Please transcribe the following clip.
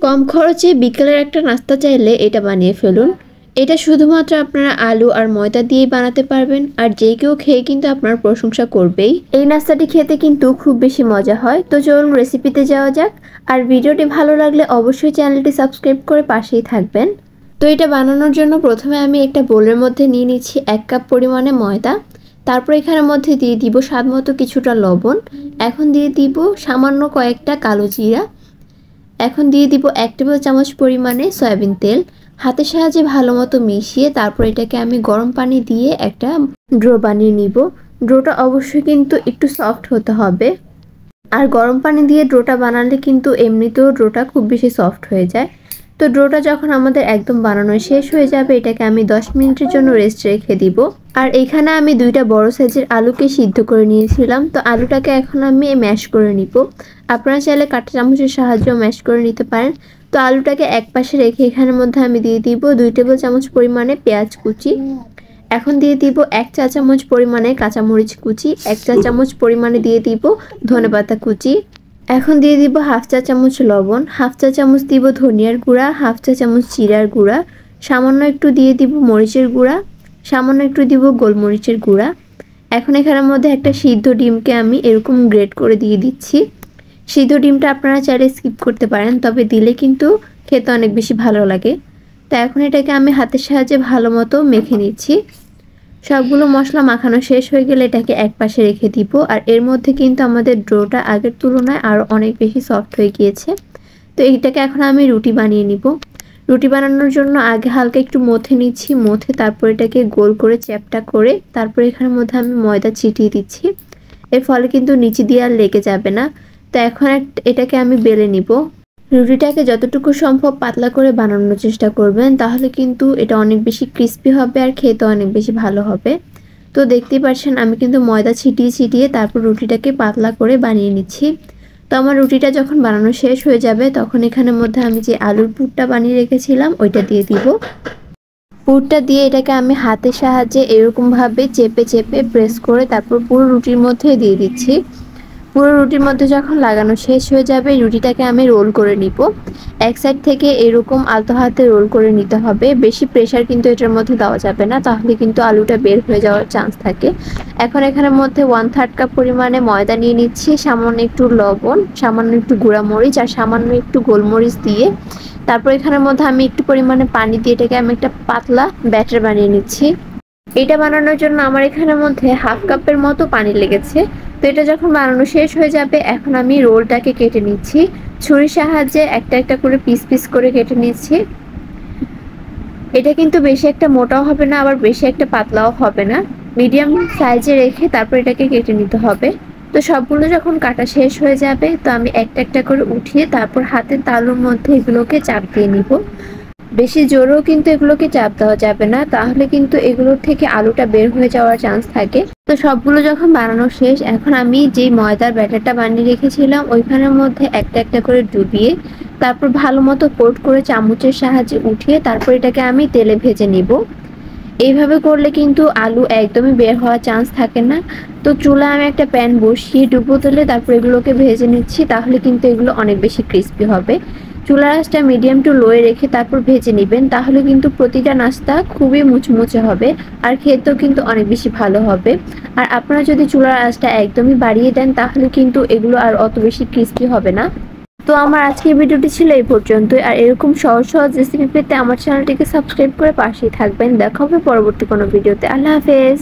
কম খরচে বিকেলের একটা নাস্তা চাইলে এটা বানিয়ে ফেলুন। এটা শুধুমাত্র আপনারা আলু আর ময়দা দিয়েই বানাতে পারবেন, আর যে কেউ খেয়ে কিন্তু আপনার প্রশংসা করবেই। এই নাস্তাটি খেতে কিন্তু খুব বেশি মজা হয়। তো চলুন রেসিপিতে যাওয়া যাক। আর ভিডিওটি ভালো লাগলে অবশ্যই চ্যানেলটি সাবস্ক্রাইব করে পাশেই থাকবেন। তো এটা বানানোর জন্য প্রথমে আমি একটা বোলের মধ্যে নিয়ে নিচ্ছি 1 কাপ পরিমাণে ময়দা। তারপর এখানের মধ্যে দিয়ে দিব স্বাদ মতো কিছুটা লবণ। এখন দিয়ে দিব সামান্য কয়েকটা কালো জিরা। এখন দিয়ে দিব 1 টেবিল চামচ পরিমাণে সয়াবিন তেল। হাতের সাহায্যে ভালো মতো মিশিয়ে তারপর এটাকে আমি গরম পানি দিয়ে একটা ডো বানিয়ে নিব। ডোটা অবশ্যই কিন্তু একটু সফট হতে হবে। আর গরম পানি দিয়ে ডোটা বানালে কিন্তু এমনিতেও ডোটা খুব বেশি সফট হয়ে যায়। তো ডোটা যখন আমাদের একদম বানানো শেষ হয়ে যাবে, এটাকে আমি 10 মিনিটের জন্য রেস্ট রেখে দিব। আর এখানে আমি 2টা বড় সাইজের আলুকে সিদ্ধ করে নিয়েছিলাম। তো আলুটাকে এখন আমি ম্যাশ করে নিব। আপনারা চাইলে কাঁটা চামচের সাহায্যেও ম্যাশ করে নিতে পারেন। তো আলুটাকে এক পাশে রেখে এখানের মধ্যে আমি দিয়ে দিব 2 টেবিল চামচ পরিমাণে পেঁয়াজ কুচি। এখন দিয়ে দিব 1 চা চামচ পরিমাণে কাঁচামরিচ কুচি। 1 চা চামচ পরিমাণে দিয়ে দিব ধনেপাতা কুচি। এখন দিয়ে দিব 1/2 চা চামচ লবণ, 1/2 চা চামচ দিব ধনিয়ার গুঁড়া, 1/2 চা চামচ জিরার গুঁড়া, সামান্য একটু দিয়ে দিব মরিচের গুঁড়া, সামান্য একটু দিব গোলমরিচের গুঁড়া। এখন এখানের মধ্যে একটা সিদ্ধ ডিমকে আমি এরকম গ্রেট করে দিয়ে দিচ্ছি। সিদ্ধ ডিমটা আপনারা চাইলে স্কিপ করতে পারেন, তবে দিলে কিন্তু খেতে অনেক বেশি ভালো লাগে। তো এখন এটাকে আমি হাতের সাহায্যে ভালো মতো মেখে নিচ্ছি। সবগুলো মশলা মাখানো শেষ হয়ে গেলে এটাকে এক পাশে রেখে দিব। আর এর মধ্যে কিন্তু আমাদের ডোটা আগের তুলনায় আরও অনেক বেশি সফট হয়ে গিয়েছে। তো এইটাকে এখন আমি রুটি বানিয়ে নিব। রুটি বানানোর জন্য আগে হালকা একটু মথে নিচ্ছি। মথে তারপর এটাকে গোল করে চ্যাপটা করে তারপর এখানের মধ্যে আমি ময়দা ছিটিয়ে দিচ্ছি। এর ফলে কিন্তু নিচে দিয়ে আর লেগে যাবে না। তো এখন এটাকে আমি বেলে নিব। রুটিটাকে যতটুকু সম্ভব পাতলা করে বানানোর চেষ্টা করবেন, তাহলে কিন্তু এটা অনেক বেশি ক্রিস্পি হবে আর খেতে অনেক বেশি ভালো হবে। তো দেখতেই পাচ্ছেন আমি কিন্তু ময়দা ছিটিয়ে ছিটিয়ে তারপর রুটিটাকে পাতলা করে বানিয়ে নিচ্ছি। তো আমার রুটিটা যখন বানানো শেষ হয়ে যাবে, তখন এখানের মধ্যে আমি যে আলুর পুরটা বানিয়ে রেখেছিলাম ওইটা দিয়ে দিব। পুরটা দিয়ে এটাকে আমি হাতের সাহায্যে এরকমভাবে চেপে চেপে প্রেস করে তারপর পুরো রুটির মধ্যে দিয়ে দিচ্ছি। পুরো রুটির মধ্যে যখন লাগানো শেষ হয়ে যাবে, রুটিটাকে আমি রোল করে নিব। এক সাইড থেকে এরকম আলতো হাতে রোল করে নিতে হবে। বেশি প্রেসার কিন্তু এটার মধ্যে দেওয়া যাবে না, তাহলে কিন্তু আলুটা বের হয়ে যাওয়ার চান্স থাকে। এখন এখানের মধ্যে 1/3 কাপ পরিমাণে ময়দা নিয়ে নিচ্ছি, সামান্য একটু লবণ, সামান্য একটু গুঁড়া মরিচ আর সামান্য একটু গোলমরিচ দিয়ে তারপর এখানের মধ্যে আমি একটু পরিমাণে পানি দিয়ে এটাকে আমি একটা পাতলা ব্যাটার বানিয়ে নিচ্ছি। এটা বানানোর জন্য আমার এখানের মধ্যে 1/2 কাপের মতো পানি লেগেছে। তো এটা যখন বানানো শেষ হয়ে যাবে, এখন আমি রোলটাকে কেটে নিচ্ছি। ছুরির সাহায্যে একটা একটা করে পিস পিস করে কেটে নিচ্ছি। এটা কিন্তু বেশি একটা মোটাও হবে না, আবার বেশি একটা পাতলাও হবে না, মিডিয়াম সাইজে রেখে তারপর এটাকে কেটে নিতে হবে। তো সবগুলো যখন কাটা শেষ হয়ে যাবে, তো আমি একটা একটা করে উঠিয়ে তারপর হাতের তালুর মধ্যে এগুলোকে চাপ দিয়ে নিব। বেশি জোরেও কিন্তু এগুলোকে চাপ দেওয়া যাবে না, তাহলে কিন্তু এগুলোর থেকে আলুটা বের হয়ে যাওয়ার চান্স থাকে। তো সবগুলো যখন বানানো শেষ, এখন আমি যে ময়দার ব্যাটারটা বানিয়ে রেখেছিলাম ওইখানের মধ্যে একটা একটা করে ডুবিয়ে তারপর ভালো মতো কোট করে চামচের সাহায্যে উঠিয়ে তারপর এটাকে আমি তেলে ভেজে নিব। এইভাবে করলে কিন্তু আলু একদমই বের হওয়ার চান্স থাকে না। তো চুলায় আমি একটা প্যান বসিয়ে ডুবো তেলে তারপর এগুলোকে ভেজে নিচ্ছি, তাহলে কিন্তু এগুলো অনেক বেশি ক্রিস্পি হবে। চুলার আঁচটা মিডিয়াম টু লোয়ে রেখে তারপর ভেজে নেবেন, তাহলে কিন্তু প্রতিটা নাস্তা খুবই মুচমুচে হবে আর খেতেও কিন্তু অনেক বেশি ভালো হবে। আর আপনারা যদি চুলার আঁচটা একদমই বাড়িয়ে দেন, তাহলে কিন্তু এগুলো আর অত বেশি ক্রিস্পি হবে না। তো আমার আজকের ভিডিওটি ছিল এই পর্যন্তই। আর এরকম সহজ সহজ রেসিপি পেতে আমার চ্যানেলটিকে সাবস্ক্রাইব করে পাশেই থাকবেন। দেখা হবে পরবর্তী কোনো ভিডিওতে। আল্লাহ হাফেজ।